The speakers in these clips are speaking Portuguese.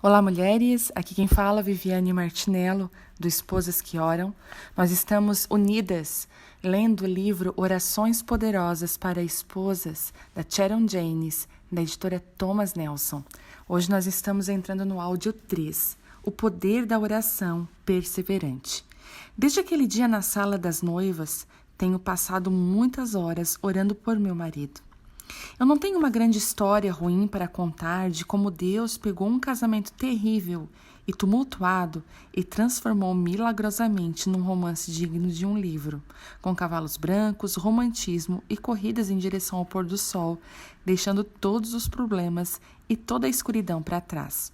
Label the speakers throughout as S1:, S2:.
S1: Olá, mulheres. Aqui quem fala é Viviane Martinello, do Esposas que Oram. Nós estamos unidas lendo o livro Orações Poderosas para Esposas, da Sharon Jaynes, da editora Thomas Nelson. Hoje nós estamos entrando no áudio 3, o poder da oração perseverante. Desde aquele dia na sala das noivas, tenho passado muitas horas orando por meu marido. Eu não tenho uma grande história ruim para contar de como Deus pegou um casamento terrível e tumultuado e transformou milagrosamente num romance digno de um livro, com cavalos brancos, romantismo e corridas em direção ao pôr do sol, deixando todos os problemas e toda a escuridão para trás.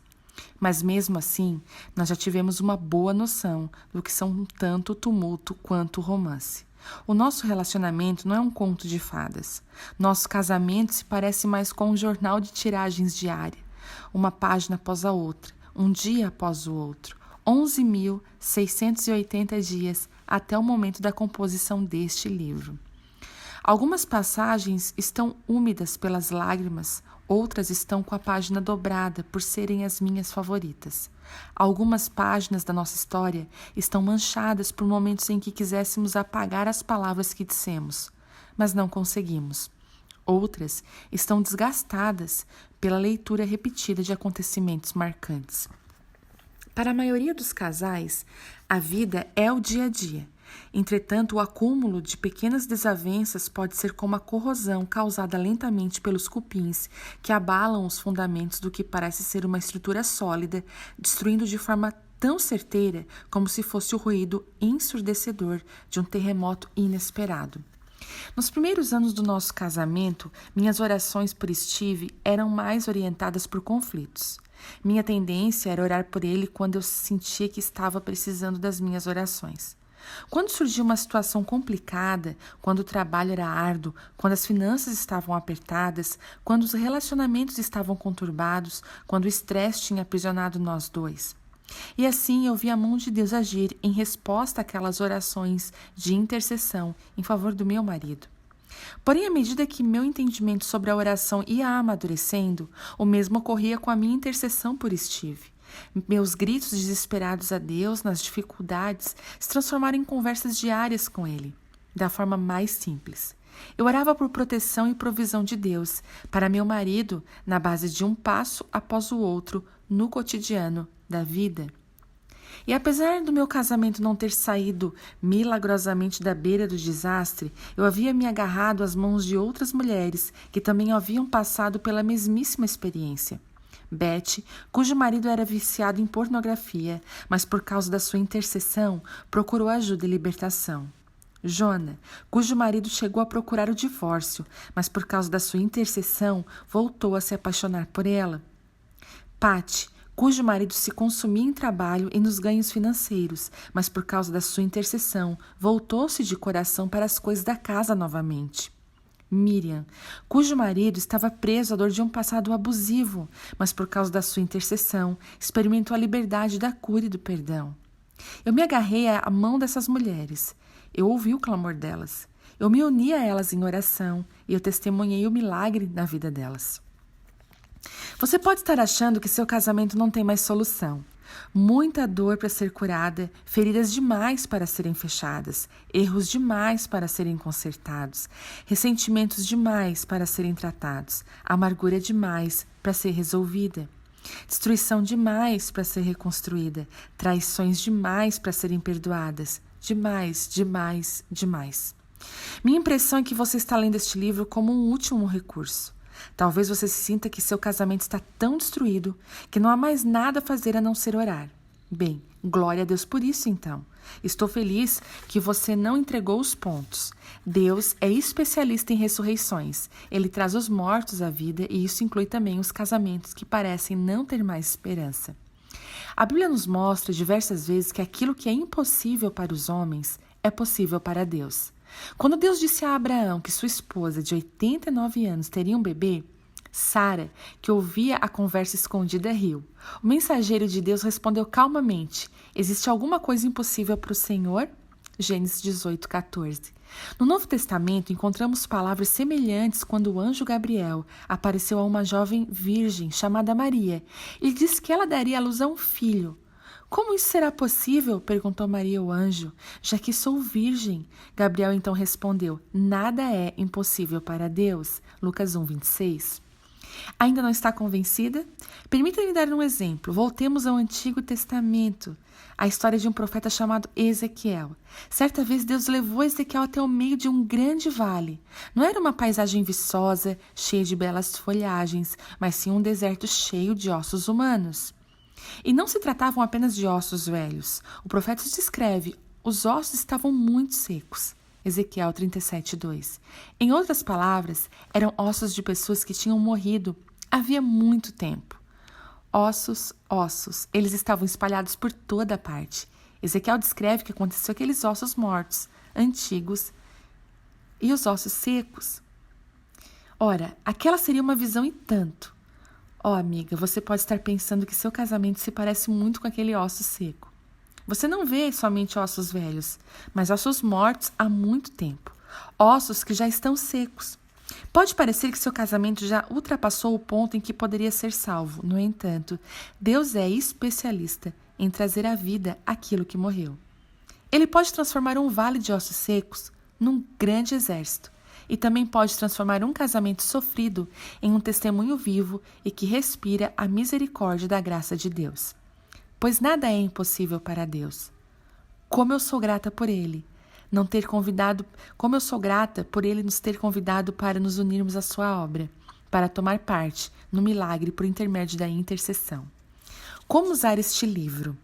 S1: Mas mesmo assim, nós já tivemos uma boa noção do que são tanto o tumulto quanto o romance. O nosso relacionamento não é um conto de fadas. Nosso casamento se parece mais com um jornal de tiragens diária, uma página após a outra, um dia após o outro, 11.680 dias até o momento da composição deste livro. Algumas passagens estão úmidas pelas lágrimas, outras estão com a página dobrada por serem as minhas favoritas. Algumas páginas da nossa história estão manchadas por momentos em que quiséssemos apagar as palavras que dissemos, mas não conseguimos. Outras estão desgastadas pela leitura repetida de acontecimentos marcantes. Para a maioria dos casais, a vida é o dia a dia. Entretanto, o acúmulo de pequenas desavenças pode ser como a corrosão causada lentamente pelos cupins que abalam os fundamentos do que parece ser uma estrutura sólida, destruindo de forma tão certeira como se fosse o ruído ensurdecedor de um terremoto inesperado. Nos primeiros anos do nosso casamento, minhas orações por Steve eram mais orientadas por conflitos. Minha tendência era orar por ele quando eu sentia que estava precisando das minhas orações. Quando surgia uma situação complicada, quando o trabalho era árduo, quando as finanças estavam apertadas, quando os relacionamentos estavam conturbados, quando o estresse tinha aprisionado nós dois. E assim eu vi a mão de Deus agir em resposta àquelas orações de intercessão em favor do meu marido. Porém, à medida que meu entendimento sobre a oração ia amadurecendo, o mesmo ocorria com a minha intercessão por Steve. Meus gritos desesperados a Deus nas dificuldades se transformaram em conversas diárias com Ele, da forma mais simples. Eu orava por proteção e provisão de Deus para meu marido na base de um passo após o outro no cotidiano da vida. E apesar do meu casamento não ter saído milagrosamente da beira do desastre, eu havia me agarrado às mãos de outras mulheres que também haviam passado pela mesmíssima experiência. Beth, cujo marido era viciado em pornografia, mas por causa da sua intercessão, procurou ajuda e libertação. Jonah, cujo marido chegou a procurar o divórcio, mas por causa da sua intercessão, voltou a se apaixonar por ela. Pat, cujo marido se consumia em trabalho e nos ganhos financeiros, mas por causa da sua intercessão, voltou-se de coração para as coisas da casa novamente. Miriam, cujo marido estava preso à dor de um passado abusivo, mas por causa da sua intercessão, experimentou a liberdade da cura e do perdão. Eu me agarrei à mão dessas mulheres. Eu ouvi o clamor delas. Eu me uni a elas em oração e eu testemunhei o milagre na vida delas. Você pode estar achando que seu casamento não tem mais solução. Muita dor para ser curada, feridas demais para serem fechadas, erros demais para serem consertados, ressentimentos demais para serem tratados, amargura demais para ser resolvida, destruição demais para ser reconstruída, traições demais para serem perdoadas, demais, demais, demais. Minha impressão é que você está lendo este livro como um último recurso. Talvez você se sinta que seu casamento está tão destruído que não há mais nada a fazer a não ser orar. Bem, glória a Deus por isso então. Estou feliz que você não entregou os pontos. Deus é especialista em ressurreições. Ele traz os mortos à vida e isso inclui também os casamentos que parecem não ter mais esperança. A Bíblia nos mostra diversas vezes que aquilo que é impossível para os homens é possível para Deus. Quando Deus disse a Abraão que sua esposa de 89 anos teria um bebê, Sara, que ouvia a conversa escondida, riu. O mensageiro de Deus respondeu calmamente: existe alguma coisa impossível para o Senhor? Gênesis 18:14. No Novo Testamento, encontramos palavras semelhantes quando o anjo Gabriel apareceu a uma jovem virgem chamada Maria e disse que ela daria à luz a um filho. Como isso será possível? Perguntou Maria ao anjo, já que sou virgem. Gabriel então respondeu, nada é impossível para Deus. Lucas 1, 26. Ainda não está convencida? Permita-me dar um exemplo. Voltemos ao Antigo Testamento. A história de um profeta chamado Ezequiel. Certa vez Deus levou Ezequiel até o meio de um grande vale. Não era uma paisagem viçosa, cheia de belas folhagens, mas sim um deserto cheio de ossos humanos. E não se tratavam apenas de ossos velhos. O profeta descreve, os ossos estavam muito secos. Ezequiel 37:2. Em outras palavras, eram ossos de pessoas que tinham morrido havia muito tempo. Ossos, eles estavam espalhados por toda parte. Ezequiel descreve que aconteceu aqueles ossos mortos, antigos, e os ossos secos. Ora, aquela seria uma visão e tanto. Amiga, você pode estar pensando que seu casamento se parece muito com aquele osso seco. Você não vê somente ossos velhos, mas ossos mortos há muito tempo. Ossos que já estão secos. Pode parecer que seu casamento já ultrapassou o ponto em que poderia ser salvo. No entanto, Deus é especialista em trazer à vida aquilo que morreu. Ele pode transformar um vale de ossos secos num grande exército. E também pode transformar um casamento sofrido em um testemunho vivo e que respira a misericórdia da graça de Deus. Pois nada é impossível para Deus. Como eu sou grata por Ele nos ter convidado para nos unirmos à sua obra, para tomar parte no milagre por intermédio da intercessão. Como usar este livro?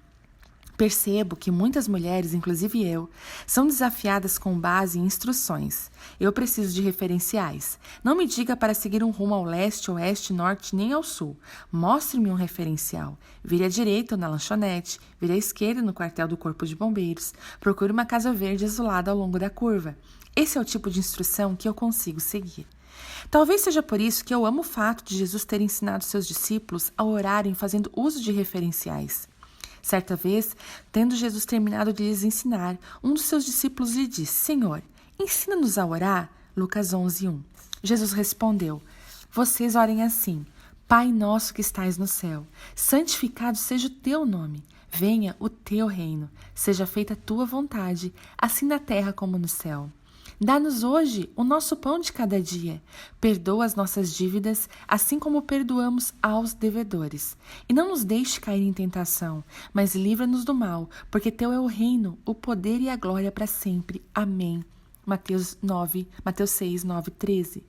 S1: Percebo que muitas mulheres, inclusive eu, são desafiadas com base em instruções. Eu preciso de referenciais. Não me diga para seguir um rumo ao leste, oeste, norte, nem ao sul. Mostre-me um referencial. Vire à direita na lanchonete, vire à esquerda no quartel do Corpo de Bombeiros. Procure uma casa verde azulada ao longo da curva. Esse é o tipo de instrução que eu consigo seguir. Talvez seja por isso que eu amo o fato de Jesus ter ensinado seus discípulos a orarem fazendo uso de referenciais. Certa vez, tendo Jesus terminado de lhes ensinar, um dos seus discípulos lhe disse, Senhor, ensina-nos a orar? Lucas 11:1. Jesus respondeu, vocês orem assim, Pai nosso que estais no céu, santificado seja o teu nome, venha o teu reino, seja feita a tua vontade, assim na terra como no céu. Dá-nos hoje o nosso pão de cada dia. Perdoa as nossas dívidas, assim como perdoamos aos devedores. E não nos deixe cair em tentação, mas livra-nos do mal, porque teu é o reino, o poder e a glória para sempre. Amém. Mateus 6, 9, 13.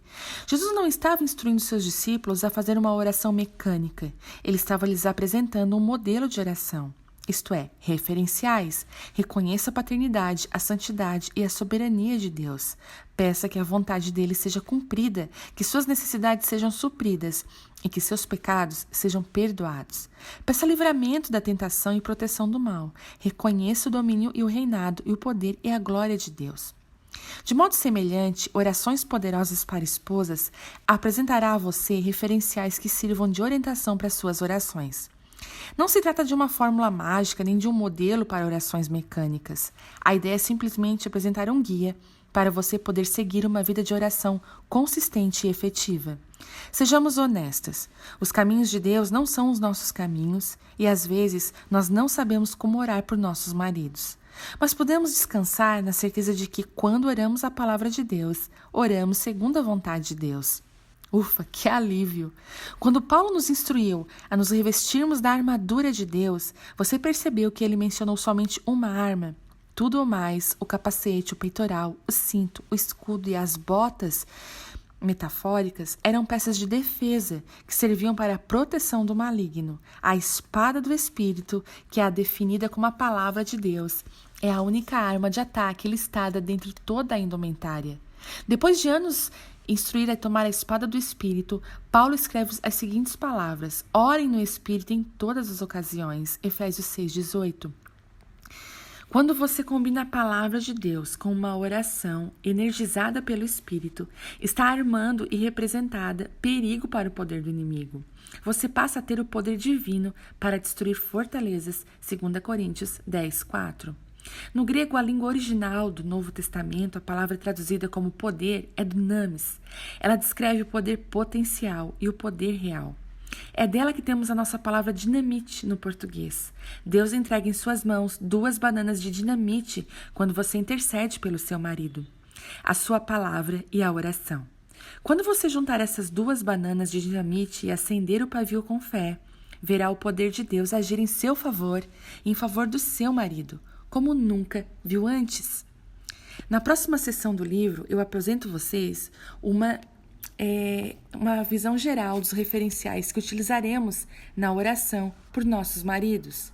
S1: Jesus não estava instruindo seus discípulos a fazer uma oração mecânica. Ele estava lhes apresentando um modelo de oração. Isto é, referenciais. Reconheça a paternidade, a santidade e a soberania de Deus. Peça que a vontade dele seja cumprida, que suas necessidades sejam supridas e que seus pecados sejam perdoados. Peça livramento da tentação e proteção do mal. Reconheça o domínio e o reinado e o poder e a glória de Deus. De modo semelhante, Orações Poderosas para Esposas apresentará a você referenciais que sirvam de orientação para suas orações. Não se trata de uma fórmula mágica nem de um modelo para orações mecânicas. A ideia é simplesmente apresentar um guia para você poder seguir uma vida de oração consistente e efetiva. Sejamos honestas, os caminhos de Deus não são os nossos caminhos e às vezes nós não sabemos como orar por nossos maridos. Mas podemos descansar na certeza de que quando oramos a palavra de Deus, oramos segundo a vontade de Deus. Ufa, que alívio! Quando Paulo nos instruiu a nos revestirmos da armadura de Deus, você percebeu que ele mencionou somente uma arma? Tudo o mais, o capacete, o peitoral, o cinto, o escudo e as botas metafóricas eram peças de defesa que serviam para a proteção do maligno. A espada do Espírito, que é a definida como a palavra de Deus, é a única arma de ataque listada dentre toda a indumentária. Depois de anos instruir a tomar a espada do Espírito, Paulo escreve as seguintes palavras: orem no Espírito em todas as ocasiões. Efésios 6:18. Quando você combina a palavra de Deus com uma oração energizada pelo Espírito, está armando e representada perigo para o poder do inimigo. Você passa a ter o poder divino para destruir fortalezas, 2 Coríntios 10:4. No grego, a língua original do Novo Testamento, a palavra traduzida como poder é dunamis. Ela descreve o poder potencial e o poder real. É dela que temos a nossa palavra dinamite no português. Deus entrega em suas mãos 2 bananas de dinamite quando você intercede pelo seu marido. A sua palavra e a oração. Quando você juntar essas 2 bananas de dinamite e acender o pavio com fé, verá o poder de Deus agir em seu favor e em favor do seu marido, como nunca viu antes. Na próxima sessão do livro, eu apresento vocês uma visão geral dos referenciais que utilizaremos na oração por nossos maridos.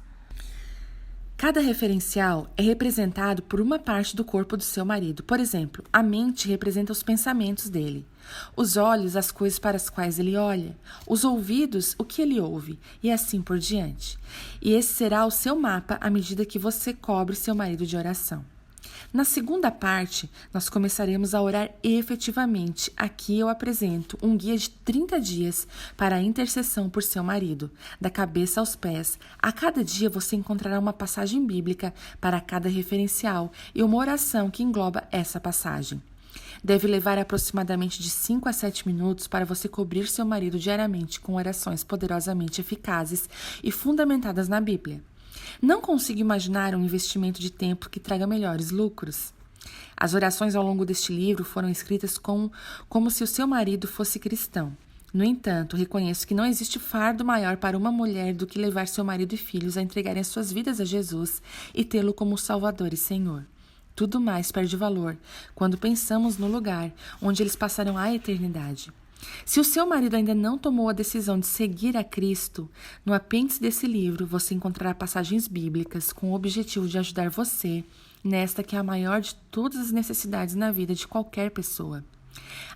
S1: Cada referencial é representado por uma parte do corpo do seu marido. Por exemplo, a mente representa os pensamentos dele, os olhos, as coisas para as quais ele olha, os ouvidos, o que ele ouve, e assim por diante. E esse será o seu mapa à medida que você cobre seu marido de oração. Na segunda parte, nós começaremos a orar efetivamente. Aqui eu apresento um guia de 30 dias para a intercessão por seu marido, da cabeça aos pés. A cada dia você encontrará uma passagem bíblica para cada referencial e uma oração que engloba essa passagem. Deve levar aproximadamente de 5 a 7 minutos para você cobrir seu marido diariamente com orações poderosamente eficazes e fundamentadas na Bíblia. Não consigo imaginar um investimento de tempo que traga melhores lucros. As orações ao longo deste livro foram escritas como se o seu marido fosse cristão. No entanto, reconheço que não existe fardo maior para uma mulher do que levar seu marido e filhos a entregarem as suas vidas a Jesus e tê-lo como Salvador e Senhor. Tudo mais perde valor quando pensamos no lugar onde eles passarão a eternidade. Se o seu marido ainda não tomou a decisão de seguir a Cristo, no apêndice desse livro você encontrará passagens bíblicas com o objetivo de ajudar você nesta que é a maior de todas as necessidades na vida de qualquer pessoa.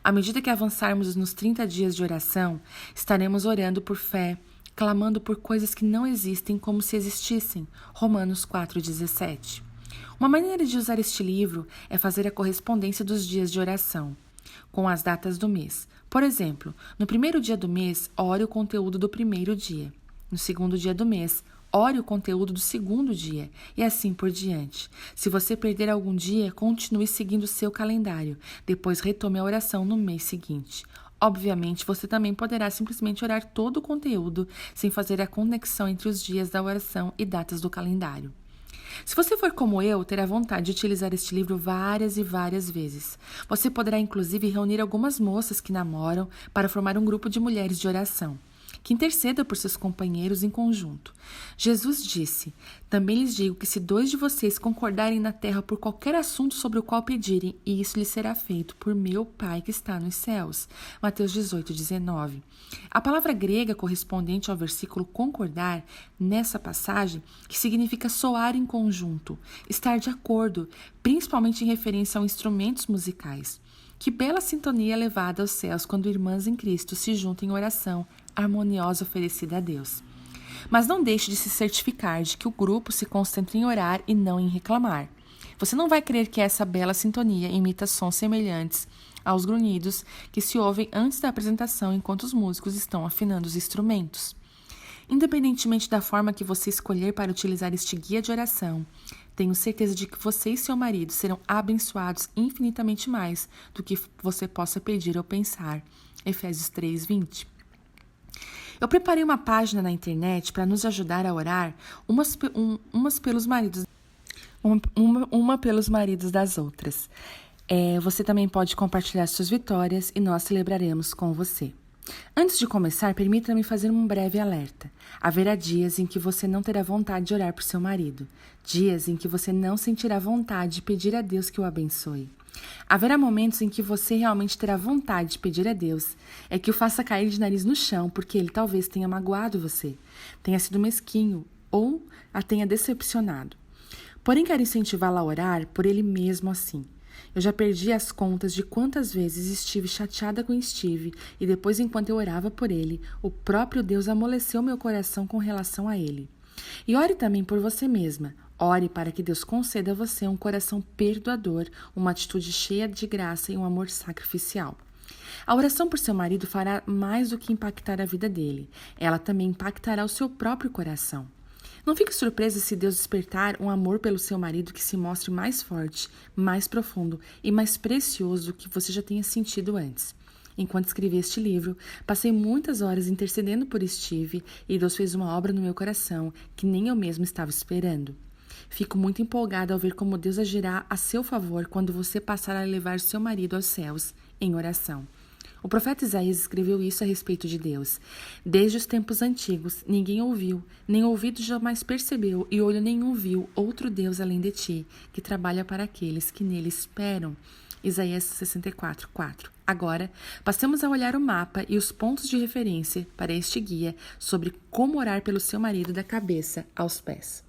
S1: À medida que avançarmos nos 30 dias de oração, estaremos orando por fé, clamando por coisas que não existem como se existissem. Romanos 4,17. Uma maneira de usar este livro é fazer a correspondência dos dias de oração com as datas do mês. Por exemplo, no primeiro dia do mês, ore o conteúdo do primeiro dia. No segundo dia do mês, ore o conteúdo do segundo dia, e assim por diante. Se você perder algum dia, continue seguindo o seu calendário. Depois retome a oração no mês seguinte. Obviamente, você também poderá simplesmente orar todo o conteúdo sem fazer a conexão entre os dias da oração e datas do calendário. Se você for como eu, terá vontade de utilizar este livro várias e várias vezes. Você poderá inclusive reunir algumas moças que namoram para formar um grupo de mulheres de oração, que intercedam por seus companheiros em conjunto. Jesus disse: também lhes digo que se 2 de vocês concordarem na terra por qualquer assunto sobre o qual pedirem, isso lhes será feito por meu Pai que está nos céus. Mateus 18:19. A palavra grega correspondente ao versículo concordar, nessa passagem, que significa soar em conjunto, estar de acordo, principalmente em referência a instrumentos musicais. Que bela sintonia levada aos céus quando irmãs em Cristo se juntam em oração harmoniosa oferecida a Deus. Mas não deixe de se certificar de que o grupo se concentra em orar e não em reclamar. Você não vai crer que essa bela sintonia imita sons semelhantes aos grunhidos que se ouvem antes da apresentação enquanto os músicos estão afinando os instrumentos. Independentemente da forma que você escolher para utilizar este guia de oração, tenho certeza de que você e seu marido serão abençoados infinitamente mais do que você possa pedir ou pensar. Efésios 3:20. Eu preparei uma página na internet para nos ajudar a orar umas pelos maridos, uma pelos maridos das outras. Você também pode compartilhar suas vitórias e nós celebraremos com você. Antes de começar, permita-me fazer um breve alerta. Haverá dias em que você não terá vontade de orar por seu marido. Dias em que você não sentirá vontade de pedir a Deus que o abençoe. Haverá momentos em que você realmente terá vontade de pedir a Deus que o faça cair de nariz no chão, porque ele talvez tenha magoado você, tenha sido mesquinho ou a tenha decepcionado. Porém, quero incentivá-la a orar por ele mesmo assim. Eu já perdi as contas de quantas vezes estive chateada com Steve e depois, enquanto eu orava por ele, o próprio Deus amoleceu meu coração com relação a ele. E ore também por você mesma. Ore para que Deus conceda a você um coração perdoador, uma atitude cheia de graça e um amor sacrificial. A oração por seu marido fará mais do que impactar a vida dele. Ela também impactará o seu próprio coração. Não fique surpresa se Deus despertar um amor pelo seu marido que se mostre mais forte, mais profundo e mais precioso do que você já tenha sentido antes. Enquanto escrevi este livro, passei muitas horas intercedendo por Steve e Deus fez uma obra no meu coração que nem eu mesmo estava esperando. Fico muito empolgada ao ver como Deus agirá a seu favor quando você passar a levar seu marido aos céus em oração. O profeta Isaías escreveu isso a respeito de Deus. Desde os tempos antigos, ninguém ouviu, nem ouvido jamais percebeu, e olho nenhum viu outro Deus além de ti, que trabalha para aqueles que nele esperam. Isaías 64:4. Agora, passemos a olhar o mapa e os pontos de referência para este guia sobre como orar pelo seu marido da cabeça aos pés.